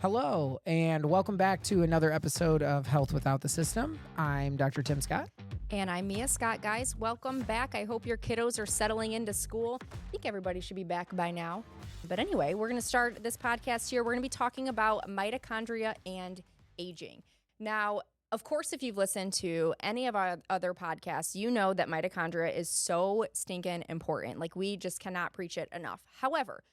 Hello, and welcome back to another episode of Health Without the System. I'm Dr. Tim Scott. And I'm Mia Scott, guys. Welcome back. I hope your kiddos are settling into school. I think everybody should be back by now. But anyway, we're going to start this podcast here. We're going to be talking about mitochondria and aging. Now, of course, if you've listened to any of our other podcasts, you know that mitochondria is so stinking important. Like, we just cannot preach it enough. However,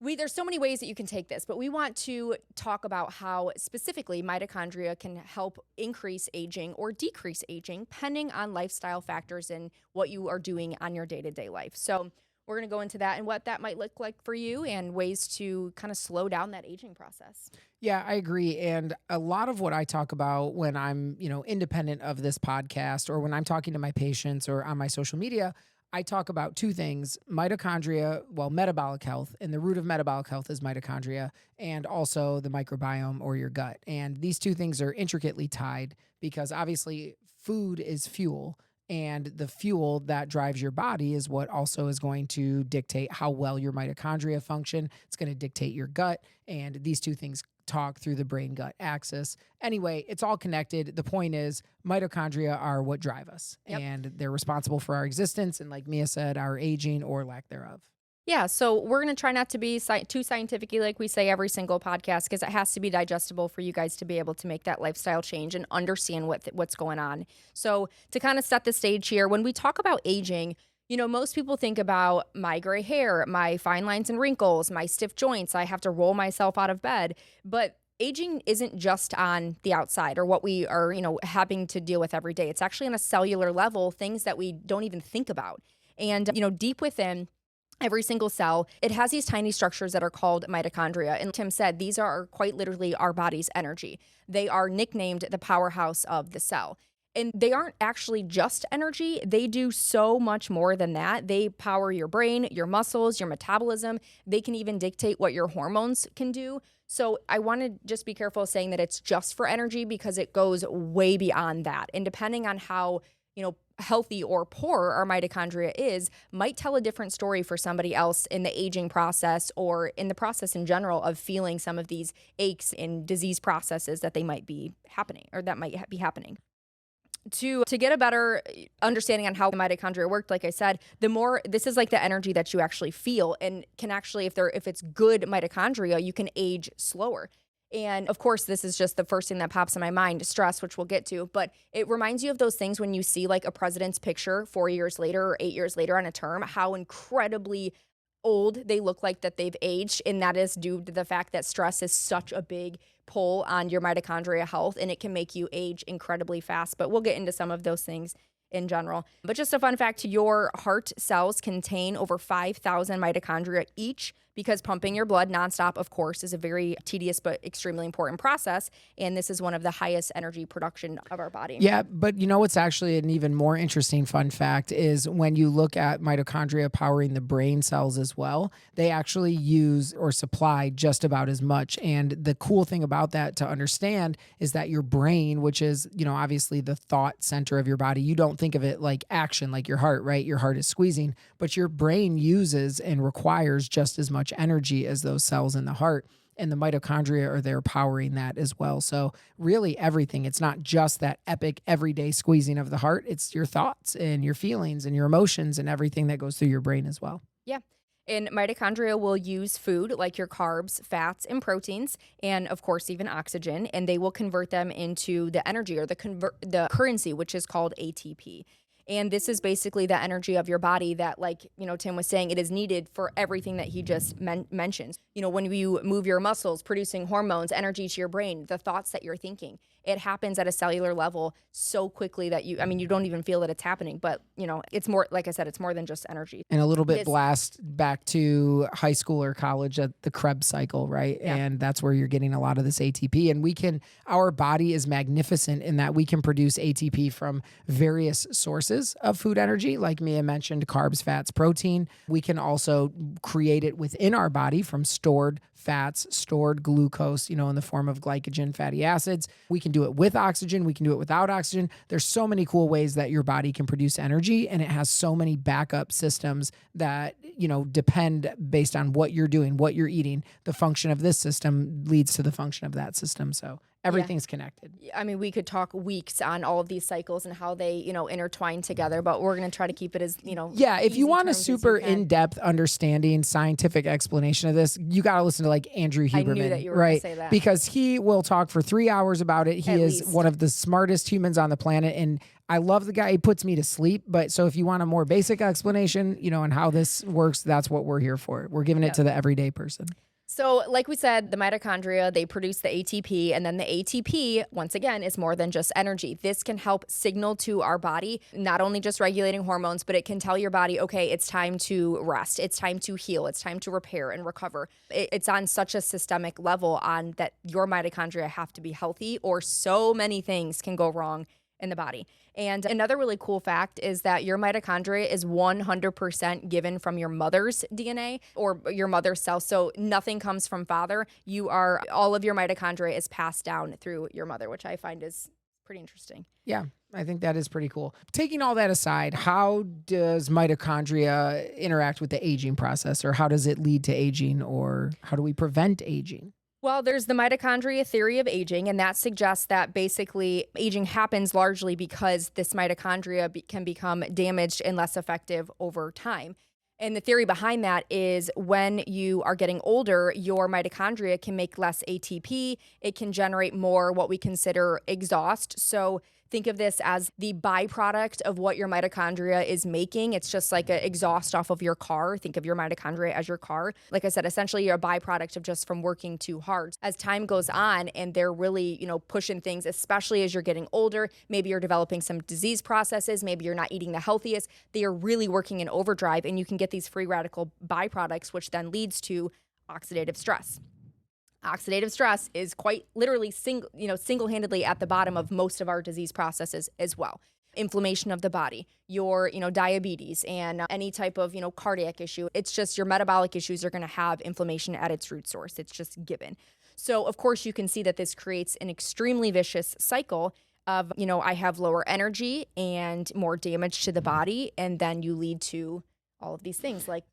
there's so many ways that you can take this, but we want to talk about how specifically mitochondria can help increase aging or decrease aging, depending on lifestyle factors and what you are doing on your day-to-day life. So we're going to go into that and what that might look like for you and ways to kind of slow down that aging process. Yeah, I agree. And a lot of what I talk about when I'm, independent of this podcast or when I'm talking to my patients or on my social media, I talk about two things: mitochondria, metabolic health, and the root of metabolic health is mitochondria, and also the microbiome or your gut. And these two things are intricately tied because obviously food is fuel, and the fuel that drives your body is what also is going to dictate how well your mitochondria function. It's going to dictate your gut, and these two things talk through the brain-gut axis. Anyway, it's all connected. The point is mitochondria are what drive us, and they're responsible for our existence and, like Mia said, our aging or lack thereof. Yeah, so we're going to try not to be too scientific like we say every single podcast, because it has to be digestible for you guys to be able to make that lifestyle change and understand what's going on. So to kind of set the stage here, when we talk about aging, most people think about my gray hair, my fine lines and wrinkles, my stiff joints. I have to roll myself out of bed. But aging isn't just on the outside or what we are, having to deal with every day. It's actually on a cellular level, things that we don't even think about. And, deep within every single cell, it has these tiny structures that are called mitochondria. And Tim said, these are quite literally our body's energy. They are nicknamed the powerhouse of the cell. And they aren't actually just energy. They do so much more than that. They power your brain, your muscles, your metabolism. They can even dictate what your hormones can do. So I want to just be careful saying that it's just for energy, because it goes way beyond that. And depending on how, healthy or poor our mitochondria is, might tell a different story for somebody else in the aging process or in the process in general of feeling some of these aches and disease processes that they might be happening or that might be happening. To get a better understanding on how the mitochondria work, like I said, this is like the energy that you actually feel, and can actually, if it's good mitochondria, you can age slower. And of course, this is just the first thing that pops in my mind, stress, which we'll get to, but it reminds you of those things when you see like a president's picture 4 years later or 8 years later on a term, how incredibly old they look like that they've aged. And that is due to the fact that stress is such a big pull on your mitochondria health, and it can make you age incredibly fast. But we'll get into some of those things in general. But just a fun fact, your heart cells contain over 5,000 mitochondria each, because pumping your blood nonstop, of course, is a very tedious but extremely important process. And this is one of the highest energy production of our body. Yeah, but what's actually an even more interesting fun fact is when you look at mitochondria powering the brain cells as well, they actually use or supply just about as much. And the cool thing about that to understand is that your brain, which is, obviously the thought center of your body, you don't think of it like action, like your heart, right? Your heart is squeezing, but your brain uses and requires just as much energy as those cells in the heart. And the mitochondria are there powering that as well. So really everything, it's not just that epic everyday squeezing of the heart. It's your thoughts and your feelings and your emotions and everything that goes through your brain as well. Yeah. And mitochondria will use food like your carbs, fats, and proteins, and of course even oxygen, and they will convert them into the energy or the currency, which is called ATP. And this is basically the energy of your body that, like, Tim was saying, it is needed for everything that he just mentioned. When you move your muscles, producing hormones, energy to your brain, the thoughts that you're thinking, it happens at a cellular level so quickly that you don't even feel that it's happening. But, it's more, like I said, it's more than just energy. And a little bit blast back to high school or college at the Krebs cycle, right? Yeah. And that's where you're getting a lot of this ATP. And our body is magnificent in that we can produce ATP from various sources. sources of food energy, like Mia mentioned, carbs, fats, protein. We can also create it within our body from stored fats, stored glucose, in the form of glycogen, fatty acids. We can do it with oxygen. We can do it without oxygen. There's so many cool ways that your body can produce energy, and it has so many backup systems that, depend based on what you're doing, what you're eating. The function of this system leads to the function of that system. So everything's connected. I mean, we could talk weeks on all of these cycles and how they, intertwine together, but we're going to try to keep it as, Yeah, if you want a super in-depth understanding, scientific explanation of this, you got to listen to like Andrew Huberman. I knew that you were going to say that. Because he will talk for 3 hours about it. He is one of the smartest humans on the planet, and I love the guy. He puts me to sleep. But so if you want a more basic explanation, on how this works, that's what we're here for. We're giving it to the everyday person. So like we said, the mitochondria, they produce the ATP, and then the ATP, once again, is more than just energy. This can help signal to our body, not only just regulating hormones, but it can tell your body, okay, it's time to rest. It's time to heal. It's time to repair and recover. It's on such a systemic level on that your mitochondria have to be healthy, or so many things can go wrong in the body. And another really cool fact is that your mitochondria is 100% given from your mother's DNA or your mother's cells. So nothing comes from father. All of your mitochondria is passed down through your mother, which I find is pretty interesting. Yeah, I think that is pretty cool. Taking all that aside, how does mitochondria interact with the aging process, or how does it lead to aging, or how do we prevent aging? Well, there's the mitochondria theory of aging, and that suggests that basically aging happens largely because this mitochondria can become damaged and less effective over time. And the theory behind that is when you are getting older, your mitochondria can make less ATP. It can generate more what we consider exhaust. So think of this as the byproduct of what your mitochondria is making. It's just like an exhaust off of your car. Think of your mitochondria as your car. Like I said, essentially you're a byproduct of just from working too hard. As time goes on and they're really, pushing things, especially as you're getting older, maybe you're developing some disease processes, maybe you're not eating the healthiest, they are really working in overdrive, and you can get these free radical byproducts, which then leads to oxidative stress. Oxidative stress is quite literally single-handedly at the bottom of most of our disease processes as well. Inflammation of the body, your, diabetes, and any type of, cardiac issue. It's just your metabolic issues are going to have inflammation at its root source. It's just given. So, of course, you can see that this creates an extremely vicious cycle of, I have lower energy and more damage to the body, and then you lead to all of these things like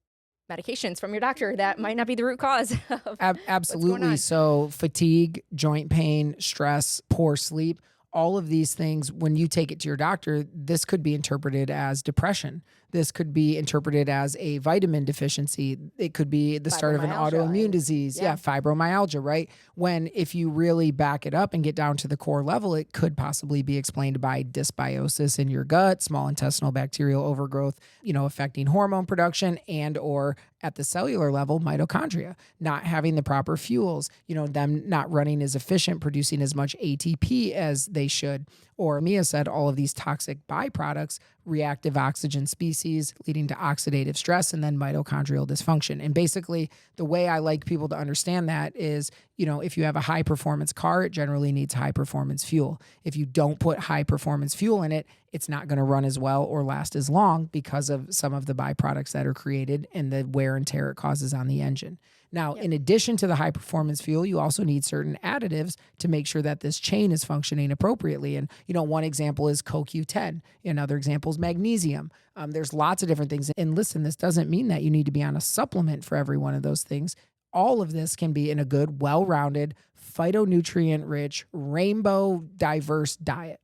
medications from your doctor that might not be the root cause of Absolutely. So fatigue, joint pain, stress, poor sleep, all of these things, when you take it to your doctor, this could be interpreted as depression. This could be interpreted as a vitamin deficiency. It could be the start of an autoimmune disease. Yeah, fibromyalgia, right? When if you really back it up and get down to the core level, it could possibly be explained by dysbiosis in your gut, small intestinal bacterial overgrowth, affecting hormone production, and or at the cellular level, mitochondria not having the proper fuels, them not running as efficient, producing as much ATP as they should. Or Mia said, all of these toxic byproducts, reactive oxygen species leading to oxidative stress, and then mitochondrial dysfunction. And basically, the way I like people to understand that is, if you have a high performance car, it generally needs high performance fuel. If you don't put high performance fuel in it, it's not going to run as well or last as long because of some of the byproducts that are created and the wear and tear it causes on the engine. Now, in addition to the high performance fuel, you also need certain additives to make sure that this chain is functioning appropriately. And, one example is CoQ10. Another example is magnesium. There's lots of different things. And listen, this doesn't mean that you need to be on a supplement for every one of those things. All of this can be in a good, well-rounded, phytonutrient-rich, rainbow diverse diet.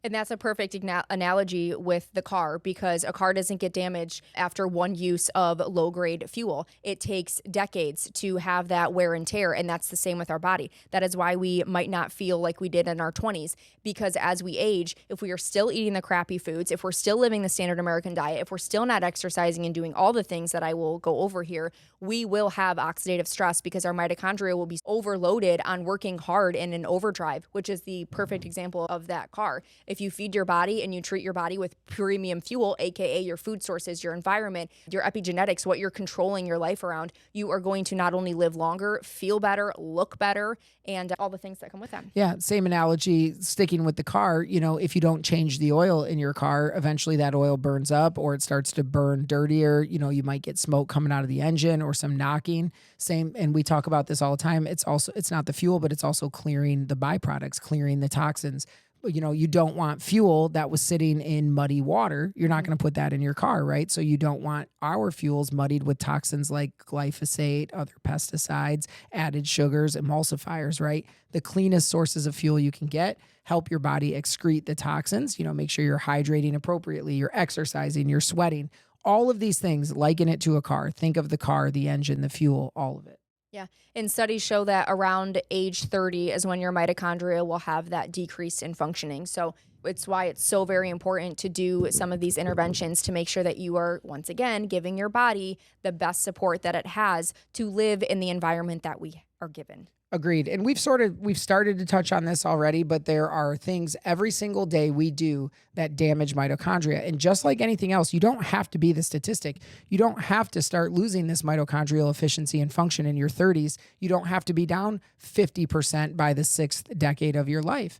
And that's a perfect analogy with the car, because a car doesn't get damaged after one use of low-grade fuel. It takes decades to have that wear and tear, and that's the same with our body. That is why we might not feel like we did in our 20s, because as we age, if we are still eating the crappy foods, if we're still living the standard American diet, if we're still not exercising and doing all the things that I will go over here, we will have oxidative stress because our mitochondria will be overloaded on working hard and in overdrive, which is the perfect example of that car. If you feed your body and you treat your body with premium fuel, aka your food sources, your environment, your epigenetics, what you're controlling your life around, you are going to not only live longer, feel better, look better, and all the things that come with that. Yeah, same analogy, sticking with the car, if you don't change the oil in your car, eventually that oil burns up or it starts to burn dirtier. You might get smoke coming out of the engine or some knocking. Same, and we talk about this all the time. It's not the fuel, but it's also clearing the byproducts, clearing the toxins. You don't want fuel that was sitting in muddy water. You're not going to put that in your car, right? So you don't want our fuels muddied with toxins like glyphosate, other pesticides, added sugars, emulsifiers, right? The cleanest sources of fuel you can get help your body excrete the toxins. Make sure you're hydrating appropriately, you're exercising, you're sweating. All of these things, liken it to a car. Think of the car, the engine, the fuel, all of it. Yeah. And studies show that around age 30 is when your mitochondria will have that decrease in functioning. So it's why it's so very important to do some of these interventions to make sure that you are, once again, giving your body the best support that it has to live in the environment that we are given. Agreed. And we've started to touch on this already, but there are things every single day we do that damage mitochondria. And just like anything else, you don't have to be the statistic. You don't have to start losing this mitochondrial efficiency and function in your 30s. You don't have to be down 50% by the 6th decade of your life.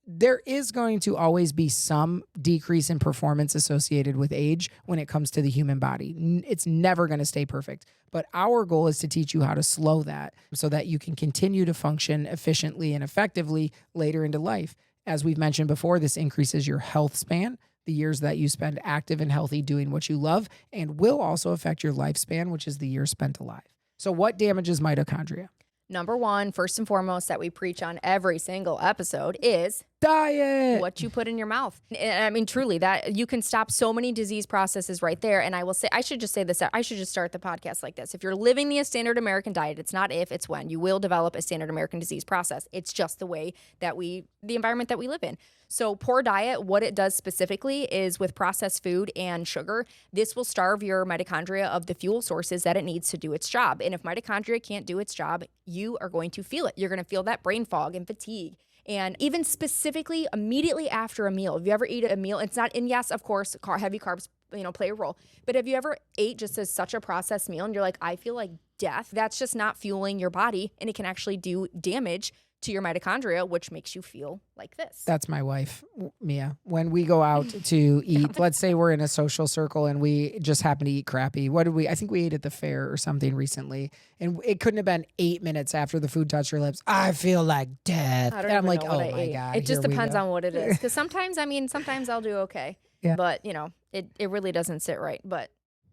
There is going to always be some decrease in performance associated with age when it comes to the human body. It's never going to stay perfect. But our goal is to teach you how to slow that so that you can continue to function efficiently and effectively later into life. As we've mentioned before, this increases your health span, the years that you spend active and healthy doing what you love, and will also affect your lifespan, which is the years spent alive. So what damages mitochondria? Number one, first and foremost, that we preach on every single episode is diet. What you put in your mouth. And I mean, truly, that you can stop so many disease processes right there. And I will say, I should just say this, I should just start the podcast like this. If you're living the standard American diet, it's not if, it's when. You will develop a standard American disease process. It's just the way that the environment that we live in. So poor diet, what it does specifically is with processed food and sugar, this will starve your mitochondria of the fuel sources that it needs to do its job. And if mitochondria can't do its job, you are going to feel it. You're going to feel that brain fog and fatigue. And even specifically immediately after a meal, if you ever eat a meal, it's not, and yes, of course, heavy carbs, play a role. But have you ever ate just as such a processed meal and you're like, I feel like death? That's just not fueling your body, and it can actually do damage to your mitochondria, which makes you feel like this. That's my wife, Mia. When we go out to eat, let's say we're in a social circle and we just happen to eat crappy. I think we ate at the fair or something recently, and it couldn't have been 8 minutes after the food touched your lips. I feel like death. I don't and I'm even like, know oh what I my ate. God. It just here we depends go. on what it is. Because sometimes I'll do okay. Yeah. But, it really doesn't sit right. But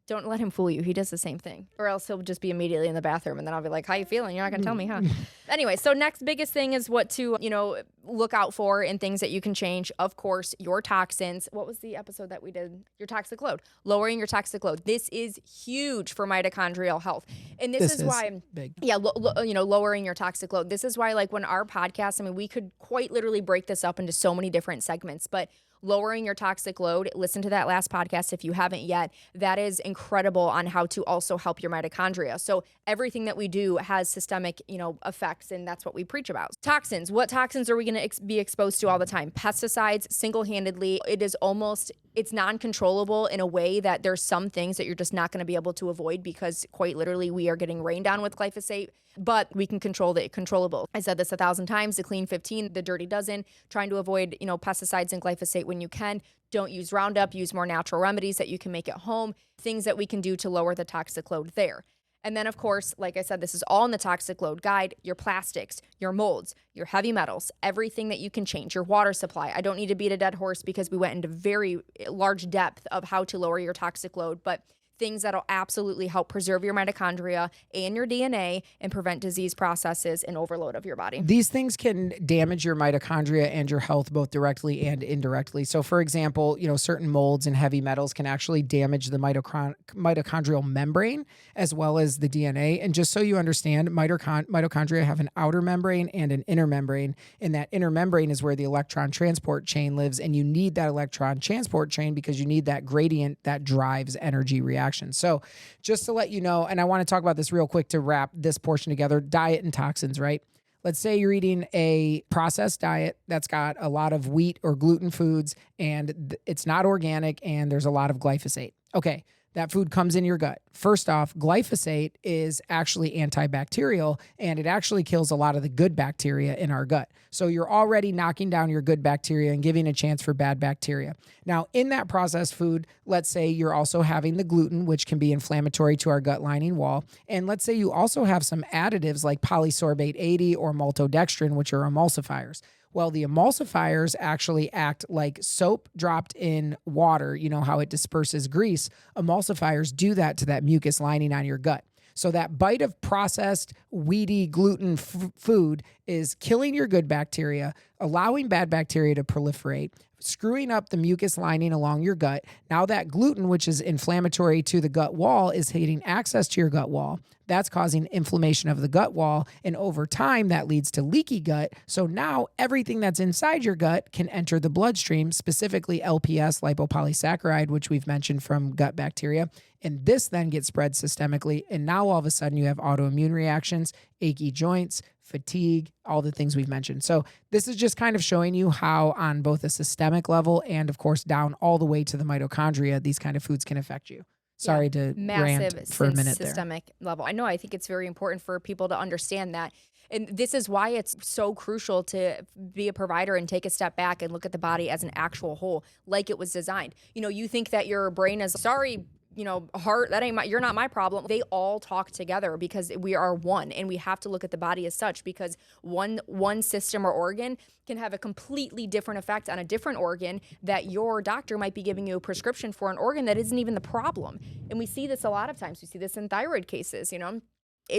don't let him fool you. He does the same thing. Or else he'll just be immediately in the bathroom, and then I'll be like, how you feeling? You're not going to tell me, huh? Anyway, so next biggest thing is what to, look out for and things that you can change. Of course, your toxins. What was the episode that we did? Your toxic load. Lowering your toxic load. This is huge for mitochondrial health. And this is why, big. Yeah, lowering your toxic load. This is why, like, when our podcast, we could quite literally break this up into so many different segments, but lowering your toxic load, listen to that last podcast if you haven't yet. That is incredible on how to also help your mitochondria. So everything that we do has systemic, effects, and that's what we preach about. Toxins. What toxins are we going to be exposed to all the time? Pesticides, single-handedly. It's non-controllable in a way that there's some things that you're just not going to be able to avoid because quite literally we are getting rained on with glyphosate, but we can control the controllable. I said this 1,000 times, the clean 15, the dirty dozen, trying to avoid, pesticides and glyphosate when you can. Don't use Roundup, use more natural remedies that you can make at home, things that we can do to lower the toxic load there. And then, of course, like I said, this is all in the toxic load guide, your plastics, your molds, your heavy metals, everything that you can change, your water supply. I don't need to beat a dead horse because we went into very large depth of how to lower your toxic load, but things that'll absolutely help preserve your mitochondria and your DNA and prevent disease processes and overload of your body. These things can damage your mitochondria and your health both directly and indirectly. So, for example, certain molds and heavy metals can actually damage the mitochondrial membrane as well as the DNA. And just so you understand, mitochondria have an outer membrane and an inner membrane. And that inner membrane is where the electron transport chain lives. And you need that electron transport chain because you need that gradient that drives energy reaction. So just to let you know, and I want to talk about this real quick to wrap this portion together, diet and toxins, right? let's say you're eating a processed diet that's got a lot of wheat or gluten foods and it's not organic and there's a lot of glyphosate. Okay, that food comes in your gut. First off, glyphosate is actually antibacterial and it actually kills a lot of the good bacteria in our gut. So you're already knocking down your good bacteria and giving a chance for bad bacteria. Now, in that processed food, let's say you're also having the gluten, which can be inflammatory to our gut lining wall. And let's say you also have some additives like polysorbate 80 or maltodextrin, which are emulsifiers. Well, the emulsifiers actually act like soap dropped in water. You know how it disperses grease? Emulsifiers do that to that mucus lining on your gut. So that bite of processed, weedy, gluten food is killing your good bacteria, allowing bad bacteria to proliferate, screwing up the mucus lining along your gut. Now that gluten, which is inflammatory to the gut wall, is getting access to your gut wall. That's causing inflammation of the gut wall. And over time, that leads to leaky gut. So now everything that's inside your gut can enter the bloodstream, specifically LPS, lipopolysaccharide, which we've mentioned from gut bacteria. And this then gets spread systemically. And now all of a sudden you have autoimmune reactions, achy joints, fatigue, all the things we've mentioned. So this is just kind of showing you how on both a systemic level and of course down all the way to the mitochondria, these kind of foods can affect you. Sorry to rant for a minute systemic level. I know, I think it's very important for people to understand that. And this is why it's so crucial to be a provider and take a step back and look at the body as an actual whole, like it was designed. You know, you think that your brain is, sorry, you know, heart, that ain't you're not my problem. They all talk together because we are one, and we have to look at the body as such, because one system or organ can have a completely different effect on a different organ, that your doctor might be giving you a prescription for an organ that isn't even the problem. And we see this a lot of times. We see this in thyroid cases, you know.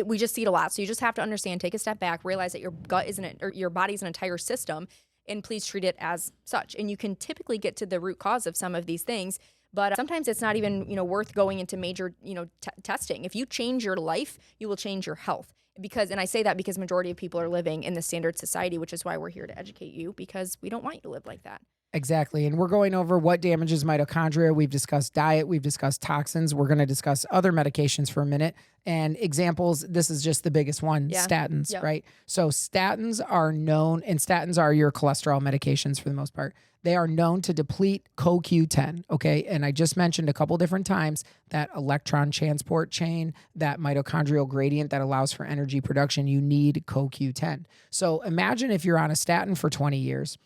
We just see it a lot. So you just have to understand, take a step back, realize that your gut isn't, or your body's an entire system, and please treat it as such. And you can typically get to the root cause of some of these things. But sometimes it's not even, you know, worth going into major, you know, testing. If you change your life, you will change your health. Because, and I say that because majority of people are living in the standard society, which is why we're here to educate you, because we don't want you to live like that. Exactly. And we're going over what damages mitochondria. We've discussed diet. We've discussed toxins. We're going to discuss other medications for a minute. And examples, this is just the biggest one, statins, right? So statins are known, and statins are your cholesterol medications for the most part. They are known to deplete CoQ10, okay? And I just mentioned a couple different times that electron transport chain, that mitochondrial gradient that allows for energy production, you need CoQ10. So imagine if you're on a statin for 20 years.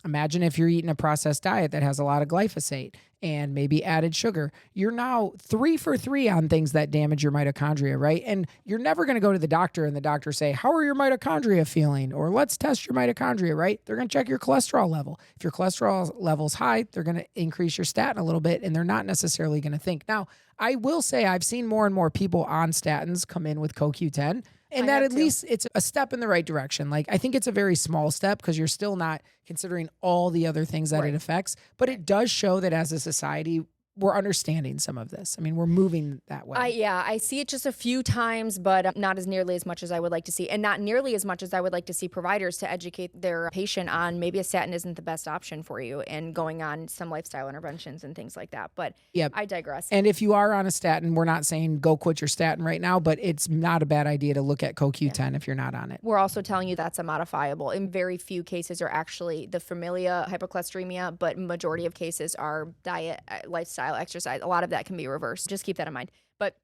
Imagine if you're eating a processed diet that has a lot of glyphosate and maybe added sugar. You're now 3 for 3 on things that damage your mitochondria, right? And you're never going to go to the doctor and the doctor say, how are your mitochondria feeling? Or let's test your mitochondria, right? They're going to check your cholesterol level. If your cholesterol level's high, they're going to increase your statin a little bit, and they're not necessarily going to think. Now, I will say I've seen more and more people on statins come in with CoQ10. And that at least it's a step in the right direction. Like, I think it's a very small step because you're still not considering all the other things that it affects. But it does show that as a society, we're understanding some of this. I mean, we're moving that way. I see it just a few times, but not as nearly as much as I would like to see. And not nearly as much as I would like to see providers to educate their patient on maybe a statin isn't the best option for you and going on some lifestyle interventions and things like that. But I digress. And if you are on a statin, we're not saying go quit your statin right now, but it's not a bad idea to look at CoQ10 if you're not on it. We're also telling you that's a modifiable. In very few cases are actually the familial hypercholesteremia, but majority of cases are diet, lifestyle, exercise. A lot of that can be reversed. Just keep that in mind. But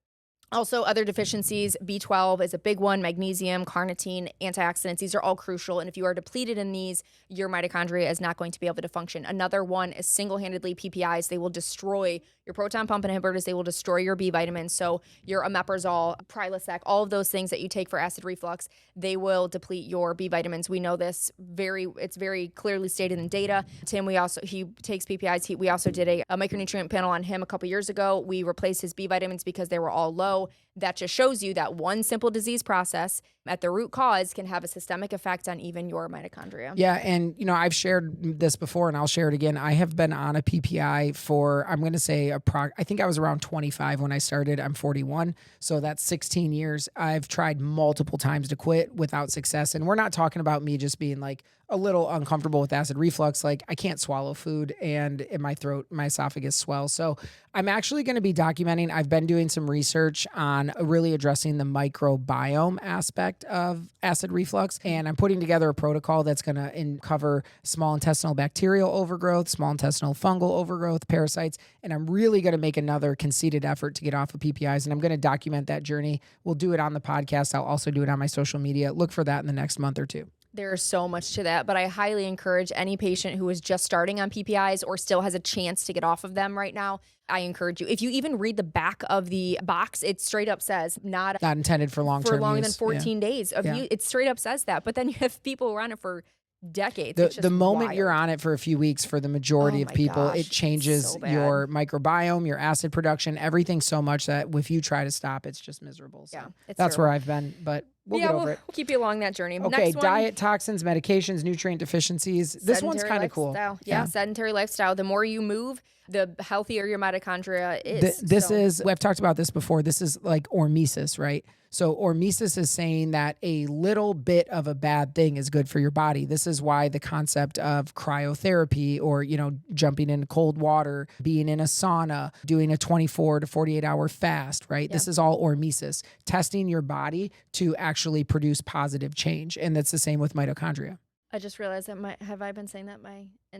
also other deficiencies, B12 is a big one, magnesium, carnitine, antioxidants. These are all crucial. And if you are depleted in these, your mitochondria is not going to be able to function. Another one is single-handedly PPIs. They will destroy your proton pump inhibitors. They will destroy your B vitamins. So your omeprazole, Prilosec, all of those things that you take for acid reflux, they will deplete your B vitamins. We know this it's very clearly stated in data. Tim, he takes PPIs. We also did a micronutrient panel on him a couple years ago. We replaced his B vitamins because they were all low. That just shows you that one simple disease process at the root cause can have a systemic effect on even your mitochondria. Yeah. And, you know, I've shared this before and I'll share it again. I have been on a PPI for, I'm going to say, I think I was around 25 when I started. I'm 41. So that's 16 years. I've tried multiple times to quit without success. And we're not talking about me just being like, a little uncomfortable with acid reflux. Like I can't swallow food and in my throat, my esophagus swells. So I'm actually going to be documenting. I've been doing some research on really addressing the microbiome aspect of acid reflux. And I'm putting together a protocol that's going to cover small intestinal bacterial overgrowth, small intestinal fungal overgrowth, parasites. And I'm really going to make another conceited effort to get off of PPIs. And I'm going to document that journey. We'll do it on the podcast. I'll also do it on my social media. Look for that in the next month or two. There's so much to that, but I highly encourage any patient who is just starting on PPIs or still has a chance to get off of them right now. I encourage you. If you even read the back of the box, it straight up says not intended for long-term for longer use. than 14 days of use. It straight up says that. But then you have people who are on it for decades. The moment you're on it for a few weeks, for the majority of people, it changes so your microbiome, your acid production, everything so much that if you try to stop, it's just miserable. So that's where I've been, but we'll get over it. We'll keep you along that journey. Okay, Next one, diet, toxins, medications, nutrient deficiencies. This one's kind of cool. Yeah, sedentary lifestyle. The more you move, the healthier your mitochondria is. This is, I've talked about this before. This is like hormesis, right? So hormesis is saying that a little bit of a bad thing is good for your body. This is why the concept of cryotherapy or, jumping in cold water, being in a sauna, doing a 24 to 48 hour fast, right? This is all hormesis, testing your body to actually produce positive change. And that's the same with mitochondria. I just realized that have I been saying that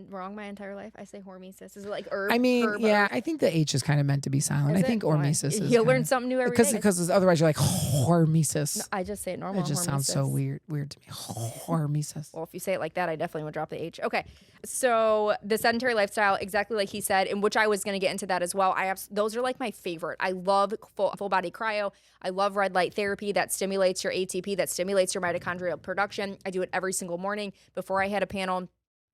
wrong my entire life? I say hormesis. Is it like herb? I think the H is kind of meant to be silent. I think hormesis is. You'll learn something new every day. Because otherwise you're like hormesis. No, I just say it normal. It just sounds so weird to me. Hormesis. Well, if you say it like that, I definitely would drop the H. Okay. So the sedentary lifestyle, exactly like he said, in which I was going to get into that as well. Those are like my favorite. I love full body cryo. I love red light therapy that stimulates your ATP, that stimulates your mitochondrial production. I do it every single morning before I had a panel.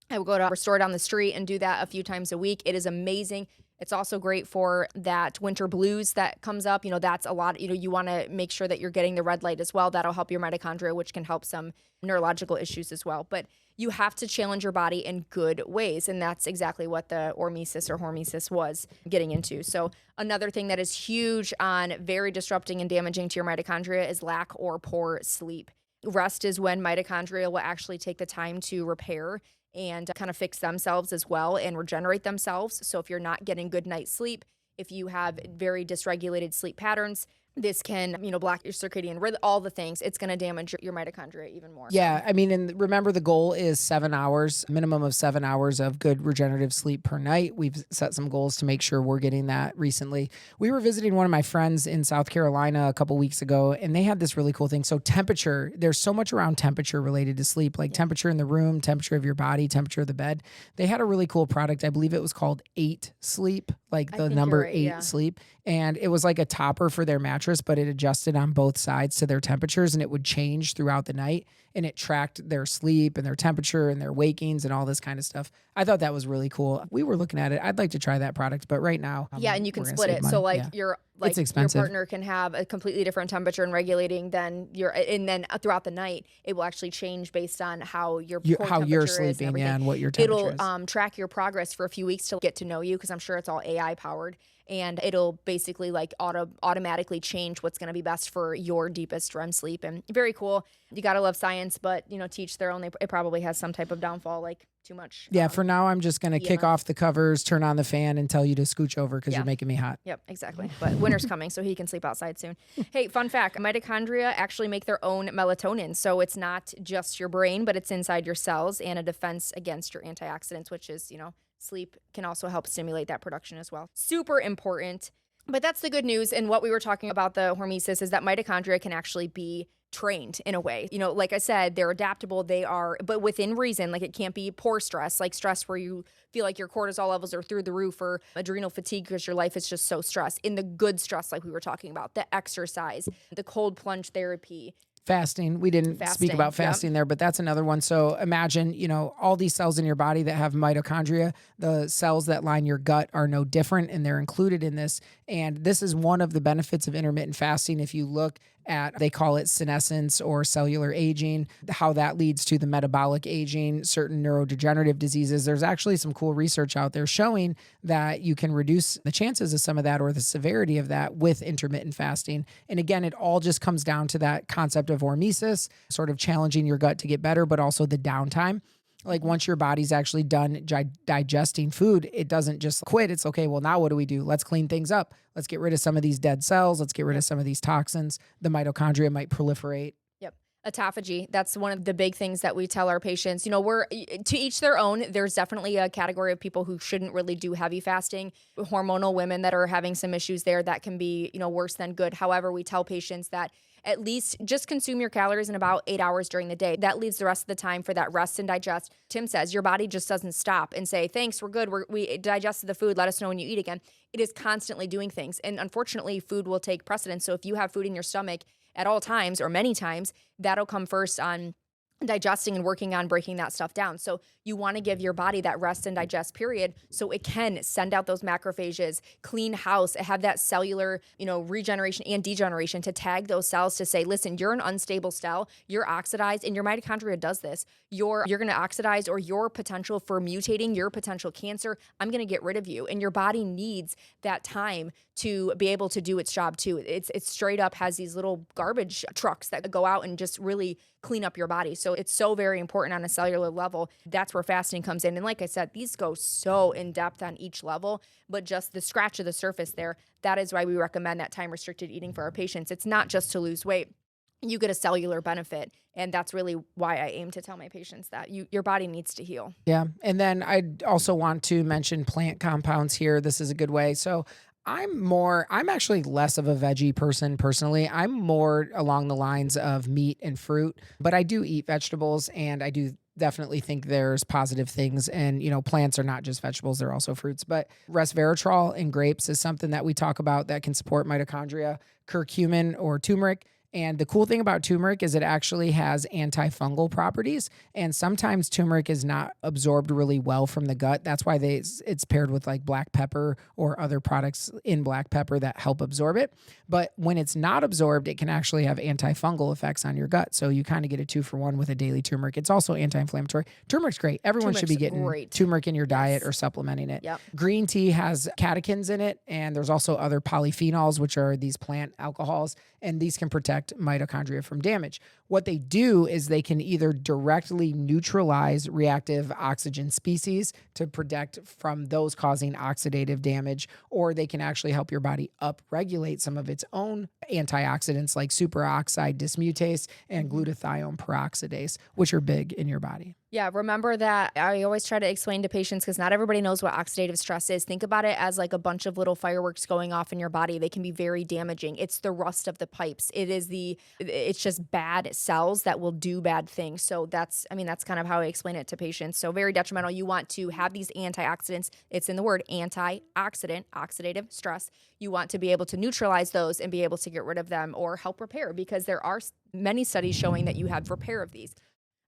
I would go to a store down the street and do that a few times a week. It is amazing. It's also great for that winter blues that comes up. That's a lot. You want to make sure that you're getting the red light as well. That'll help your mitochondria, which can help some neurological issues as well. But you have to challenge your body in good ways. And that's exactly what the hormesis was getting into. So another thing that is huge on very disrupting and damaging to your mitochondria is lack or poor sleep. Rest is when mitochondria will actually take the time to repair and kind of fix themselves as well and regenerate themselves. So if you're not getting good night's sleep, if you have very dysregulated sleep patterns, this can, block your circadian rhythm, all the things. It's going to damage your mitochondria even more. Yeah. And remember the goal is 7 hours, minimum of 7 hours of good regenerative sleep per night. We've set some goals to make sure we're getting that recently. We were visiting one of my friends in South Carolina a couple weeks ago, and they had this really cool thing. So temperature, there's so much around temperature related to sleep, like temperature in the room, temperature of your body, temperature of the bed. They had a really cool product. I believe it was called 8 Sleep, like the number 8 Sleep. And it was like a topper for their mattress, but it adjusted on both sides to their temperatures and it would change throughout the night. And it tracked their sleep and their temperature and their wakings and all this kind of stuff. I thought that was really cool. We were looking at it. I'd like to try that product, but right now, and you can split it. So your partner can have a completely different temperature and regulating than and then throughout the night, it will actually change based on how you're sleeping and what your temperature is. It'll track your progress for a few weeks to get to know you, because I'm sure it's all AI powered. And it'll basically automatically change what's going to be best for your deepest REM sleep. And very cool. You got to love science, but teach their own. It probably has some type of downfall, like too much. Yeah, for now, I'm just going to kick off the covers, turn on the fan, and tell you to scooch over because you're making me hot. Yep, exactly. But winter's coming, so he can sleep outside soon. Hey, fun fact, mitochondria actually make their own melatonin. So it's not just your brain, but it's inside your cells and a defense against your antioxidants, which is, sleep can also help stimulate that production as well. Super important. But that's the good news. And what we were talking about the hormesis is that mitochondria can actually be trained in a way. Like I said, they're adaptable. But within reason. Like it can't be poor stress, like stress where you feel like your cortisol levels are through the roof, or adrenal fatigue because your life is just so stressed. In the good stress, like we were talking about, the exercise, the cold plunge therapy. Fasting. We didn't speak about fasting there, but that's another one. So imagine, all these cells in your body that have mitochondria, the cells that line your gut are no different, and they're included in this. And this is one of the benefits of intermittent fasting. If you look at, they call it senescence or cellular aging, how that leads to the metabolic aging, certain neurodegenerative diseases. There's actually some cool research out there showing that you can reduce the chances of some of that or the severity of that with intermittent fasting. And again, it all just comes down to that concept of hormesis, sort of challenging your gut to get better, but also the downtime. Like once your body's actually done digesting food, it doesn't just quit. It's okay. Well, now what do we do? Let's clean things up. Let's get rid of some of these dead cells. Let's get rid of some of these toxins. The mitochondria might proliferate. Yep. Autophagy. That's one of the big things that we tell our patients. We're to each their own. There's definitely a category of people who shouldn't really do heavy fasting. Hormonal women that are having some issues there that can be, worse than good. However, we tell patients that at least just consume your calories in about 8 hours during the day. That leaves the rest of the time for that rest and digest. Tim says your body just doesn't stop and say, thanks, we're good. We digested the food. Let us know when you eat again. It is constantly doing things. And unfortunately, food will take precedence. So if you have food in your stomach at all times or many times, that'll come first on digesting and working on breaking that stuff down. So you want to give your body that rest and digest period so it can send out those macrophages, clean house, have that cellular, regeneration and degeneration to tag those cells to say, listen, you're an unstable cell, you're oxidized, and your mitochondria does this. You're going to oxidize, or your potential for mutating, your potential cancer, I'm going to get rid of you. And your body needs that time to be able to do its job too. It's straight up has these little garbage trucks that go out and just really clean up your body. So it's so very important on a cellular level. That's where fasting comes in. And like I said, these go so in depth on each level, but just the scratch of the surface there, that is why we recommend that time restricted eating for our patients. It's not just to lose weight. You get a cellular benefit. And that's really why I aim to tell my patients that your body needs to heal. Yeah. And then I also want to mention plant compounds here. This is a good way. So I'm actually less of a veggie person personally. I'm more along the lines of meat and fruit, but I do eat vegetables, and I do definitely think there's positive things. And, plants are not just vegetables, they're also fruits. But resveratrol in grapes is something that we talk about that can support mitochondria. Curcumin or turmeric. And the cool thing about turmeric is it actually has antifungal properties. And sometimes turmeric is not absorbed really well from the gut. That's why it's paired with like black pepper or other products in black pepper that help absorb it. But when it's not absorbed, it can actually have antifungal effects on your gut. So you kind of get a 2-for-1 with a daily turmeric. It's also anti-inflammatory. Turmeric's great. Everyone should be getting turmeric in your diet or supplementing it. Yep. Green tea has catechins in it. And there's also other polyphenols, which are these plant alcohols. And these can protect mitochondria from damage. What they do is they can either directly neutralize reactive oxygen species to protect from those causing oxidative damage, or they can actually help your body upregulate some of its own antioxidants like superoxide dismutase and glutathione peroxidase, which are big in your body. Yeah, remember that I always try to explain to patients, because not everybody knows what oxidative stress is. Think about it as like a bunch of little fireworks going off in your body. They can be very damaging. It's the rust of the pipes. It's just bad cells that will do bad things. So that's kind of how I explain it to patients. So very detrimental. You want to have these antioxidants. It's in the word antioxidant, oxidative stress. You want to be able to neutralize those and be able to get rid of them or help repair, because there are many studies showing that you have repair of these.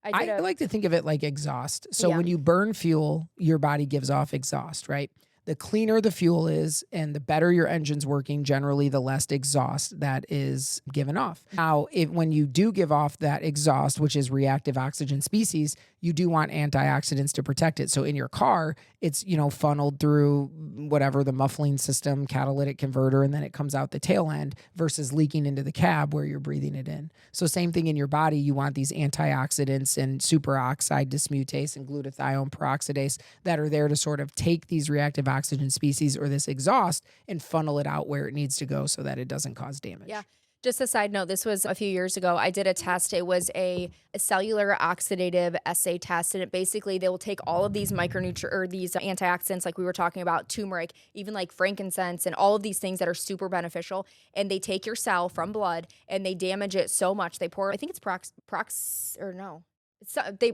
I like to think of it like exhaust. So when you burn fuel, your body gives off exhaust, right? The cleaner the fuel is and the better your engine's working, generally the less exhaust that is given off. Now, when you do give off that exhaust, which is reactive oxygen species, you do want antioxidants to protect it. So in your car, it's, funneled through whatever the muffling system, catalytic converter, and then it comes out the tail end versus leaking into the cab where you're breathing it in. So same thing in your body, you want these antioxidants and superoxide dismutase and glutathione peroxidase that are there to sort of take these reactive oxygen species or this exhaust and funnel it out where it needs to go so that it doesn't cause damage. Yeah. Just a side note, this was a few years ago. I did a test. It was a cellular oxidative assay test. And it basically, they will take all of these these antioxidants, like we were talking about, turmeric, even like frankincense, and all of these things that are super beneficial. And they take your cell from blood and they damage it so much. They pour, I think it's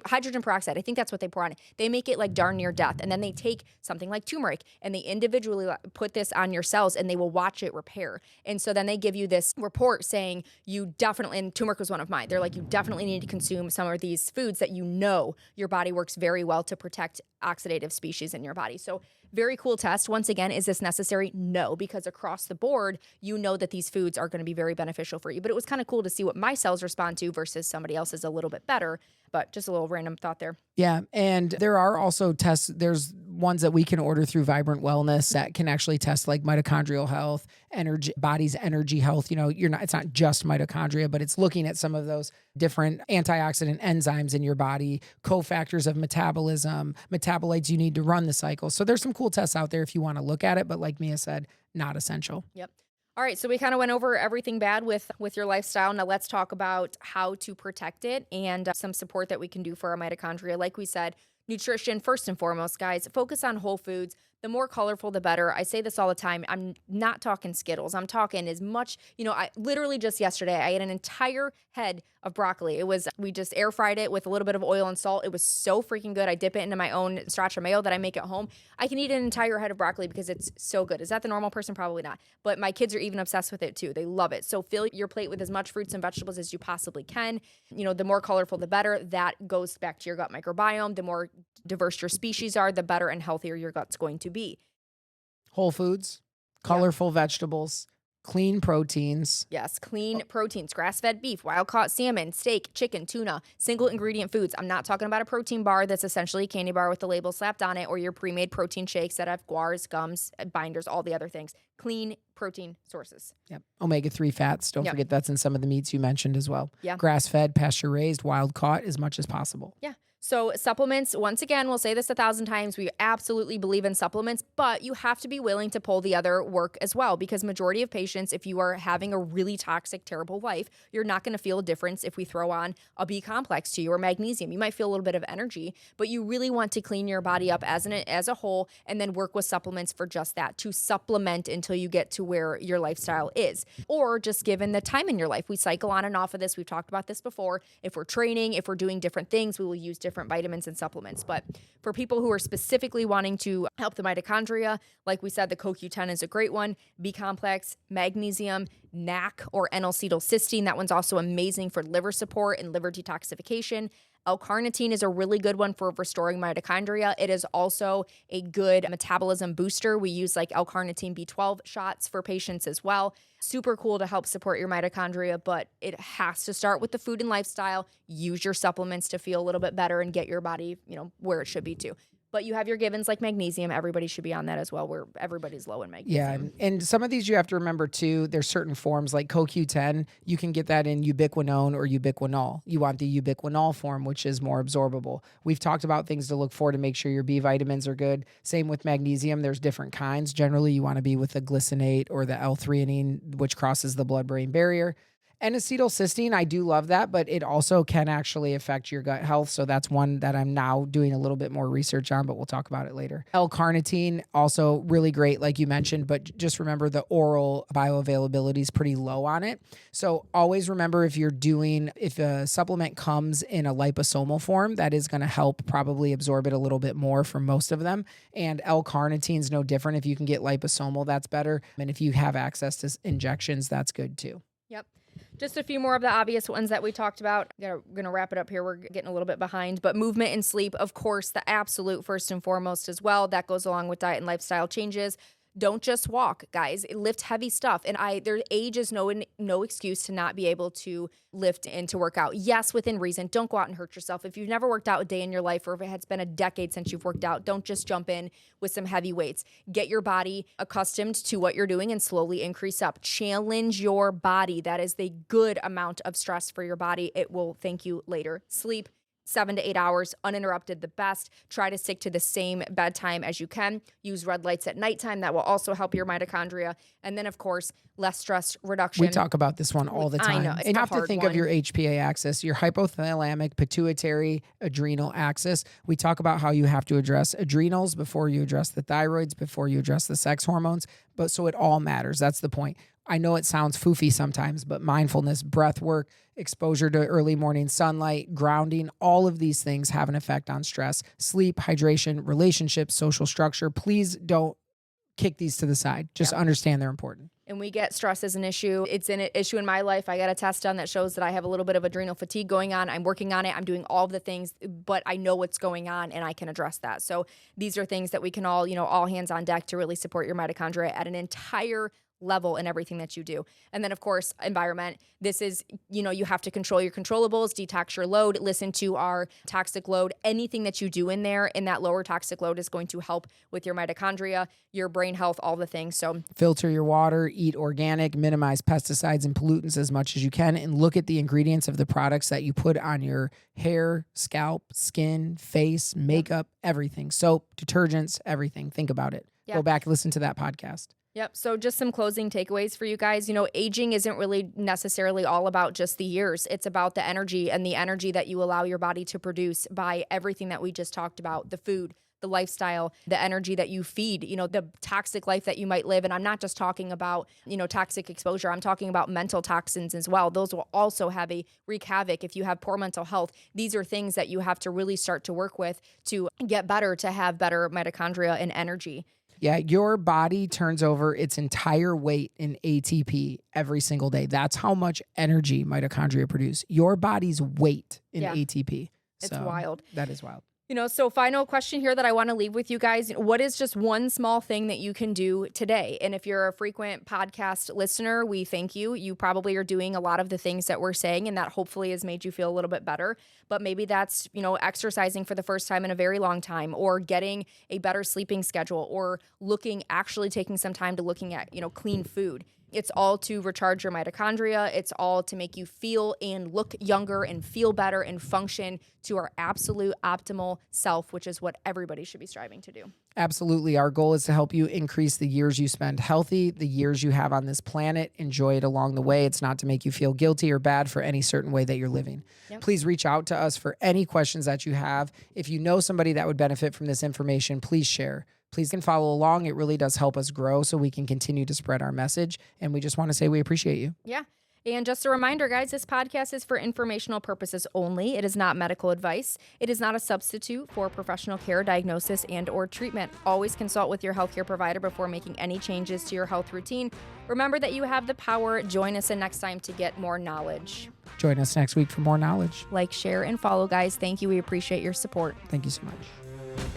hydrogen peroxide. I think that's what they pour on it. They make it like darn near death. And then they take something like turmeric and they individually put this on your cells and they will watch it repair. And so then they give you this report saying you definitely, and turmeric was one of mine. They're like, you definitely need to consume some of these foods that your body works very well to protect oxidative species in your body. So very cool test. Once again, is this necessary? No, because across the board, you know that these foods are going to be very beneficial for you. But it was kind of cool to see what my cells respond to versus somebody else's a little bit better. But just a little random thought there. Yeah. And there are also tests. There's ones that we can order through Vibrant Wellness that can actually test like mitochondrial health, energy, body's energy health. It's not just mitochondria, but it's looking at some of those different antioxidant enzymes in your body, cofactors of metabolism, metabolites you need to run the cycle. So there's some cool tests out there if you want to look at it, but like Mia said, not essential. Yep. All right, so we kind of went over everything bad with your lifestyle. Now let's talk about how to protect it and some support that we can do for our mitochondria. Like we said, nutrition first and foremost, guys. Focus on whole foods. The more colorful, the better. I say this all the time. I'm not talking Skittles. I'm talking as much, I literally just yesterday, I ate an entire head of broccoli. We just air fried it with a little bit of oil and salt. It was so freaking good. I dip it into my own sriracha mayo that I make at home. I can eat an entire head of broccoli because it's so good. Is that the normal person? Probably not. But my kids are even obsessed with it too. They love it. So fill your plate with as much fruits and vegetables as you possibly can. The more colorful, the better. That goes back to your gut microbiome. The more diverse your species are, the better and healthier your gut's going to be. Whole foods, colorful vegetables, clean proteins. Yes, clean proteins, grass-fed beef, wild-caught salmon, steak, chicken, tuna, single ingredient foods. I'm not talking about a protein bar that's essentially a candy bar with the label slapped on it, or your pre-made protein shakes that have guars, gums, binders, all the other things. Clean protein sources. Yep. Omega-3 fats. Don't forget that's in some of the meats you mentioned as well. Yeah. Grass-fed, pasture-raised, wild-caught as much as possible. Yeah. So supplements, once again, we'll say this 1,000 times, we absolutely believe in supplements, but you have to be willing to pull the other work as well, because majority of patients, if you are having a really toxic, terrible life, you're not going to feel a difference if we throw on a B complex to you or magnesium. You might feel a little bit of energy, but you really want to clean your body up as a whole and then work with supplements for just that, to supplement until you get to where your lifestyle is. Or just given the time in your life, we cycle on and off of this. We've talked about this before. If we're training, if we're doing different things, we will use different vitamins and supplements. But for people who are specifically wanting to help the mitochondria, like we said, the CoQ10 is a great one. B complex, magnesium, NAC or N-acetylcysteine, that one's also amazing for liver support and liver detoxification. L-carnitine is a really good one for restoring mitochondria. It is also a good metabolism booster. We use like L-carnitine B12 shots for patients as well. Super cool to help support your mitochondria, but it has to start with the food and lifestyle. Use your supplements to feel a little bit better and get your body, where it should be too. But you have your givens like magnesium. Everybody should be on that as well, where everybody's low in magnesium. Yeah, and some of these you have to remember too, there's certain forms like CoQ10, you can get that in ubiquinone or ubiquinol. You want the ubiquinol form, which is more absorbable. We've talked about things to look for to make sure your B vitamins are good. Same with magnesium, there's different kinds. Generally, you want to be with the glycinate or the L-threonine, which crosses the blood-brain barrier. N-acetylcysteine, I do love that, but it also can actually affect your gut health. So that's one that I'm now doing a little bit more research on, but we'll talk about it later. L-carnitine, also really great, like you mentioned, but just remember the oral bioavailability is pretty low on it. So always remember if a supplement comes in a liposomal form, that is going to help probably absorb it a little bit more for most of them. And L-carnitine is no different. If you can get liposomal, that's better. And if you have access to injections, that's good too. Yep. Just a few more of the obvious ones that we talked about. We're going to wrap it up here. We're getting a little bit behind, but movement and sleep, of course, the absolute first and foremost as well. That goes along with diet and lifestyle changes. Don't just walk, guys. Lift heavy stuff. And their age is no excuse to not be able to lift and to work out. Yes, within reason. Don't go out and hurt yourself. If you've never worked out a day in your life, or if it has been a decade since you've worked out, don't just jump in with some heavy weights. Get your body accustomed to what you're doing and slowly increase up. Challenge your body. That is the good amount of stress for your body. It will thank you later. Sleep. 7 to 8 hours, uninterrupted, the best. Try to stick to the same bedtime as you can. Use red lights at nighttime. That will also help your mitochondria. And then, of course, less stress reduction. We talk about this one all the time. I know. And you have to think of your HPA axis, your hypothalamic, pituitary, adrenal axis. We talk about how you have to address adrenals before you address the thyroids, before you address the sex hormones. But so it all matters. That's the point. I know it sounds foofy sometimes, but mindfulness, breath work, exposure to early morning sunlight, grounding, all of these things have an effect on stress, sleep, hydration, relationships, social structure. Please don't kick these to the side. Just understand they're important. And we get stress as an issue. It's an issue in my life. I got a test done that shows that I have a little bit of adrenal fatigue going on. I'm working on it. I'm doing all of the things, but I know what's going on and I can address that. So these are things that we can all hands on deck to really support your mitochondria at an entire level in everything that you do. And then of course, environment. This is, you have to control your controllables, detox your load, listen to our toxic load. Anything that you do in there in that lower toxic load is going to help with your mitochondria, your brain health, all the things. So filter your water, eat organic, minimize pesticides and pollutants as much as you can, and look at the ingredients of the products that you put on your hair, scalp, skin, face, makeup, everything. Soap, detergents, everything. Think about it. Go back, listen to that podcast. Yep. So just some closing takeaways for you guys. Aging isn't really necessarily all about just the years. It's about the energy and the energy that you allow your body to produce by everything that we just talked about, the food, the lifestyle, the energy that you feed, the toxic life that you might live. And I'm not just talking about, toxic exposure. I'm talking about mental toxins as well. Those will also wreak havoc if you have poor mental health. These are things that you have to really start to work with to get better, to have better mitochondria and energy. Yeah, your body turns over its entire weight in ATP every single day. That's how much energy mitochondria produce. Your body's weight in ATP. It's wild. That is wild. So final question here that I want to leave with you guys. What is just one small thing that you can do today? And if you're a frequent podcast listener, we thank you. You probably are doing a lot of the things that we're saying, and that hopefully has made you feel a little bit better. But maybe that's, exercising for the first time in a very long time, or getting a better sleeping schedule, or actually taking some time to looking at, clean food. It's all to recharge your mitochondria. It's all to make you feel and look younger and feel better and function to our absolute optimal self, which is what everybody should be striving to do. Absolutely. Our goal is to help you increase the years you spend healthy, the years you have on this planet. Enjoy it along the way. It's not to make you feel guilty or bad for any certain way that you're living. Yep. Please reach out to us for any questions that you have. If you know somebody that would benefit from this information, please share. Please can follow along. It really does help us grow so we can continue to spread our message. And we just want to say we appreciate you. Yeah. And just a reminder, guys, this podcast is for informational purposes only. It is not medical advice. It is not a substitute for professional care, diagnosis, and/or treatment. Always consult with your healthcare provider before making any changes to your health routine. Remember that you have the power. Join us next time to get more knowledge. Join us next week for more knowledge. Like, share, and follow, guys. Thank you. We appreciate your support. Thank you so much.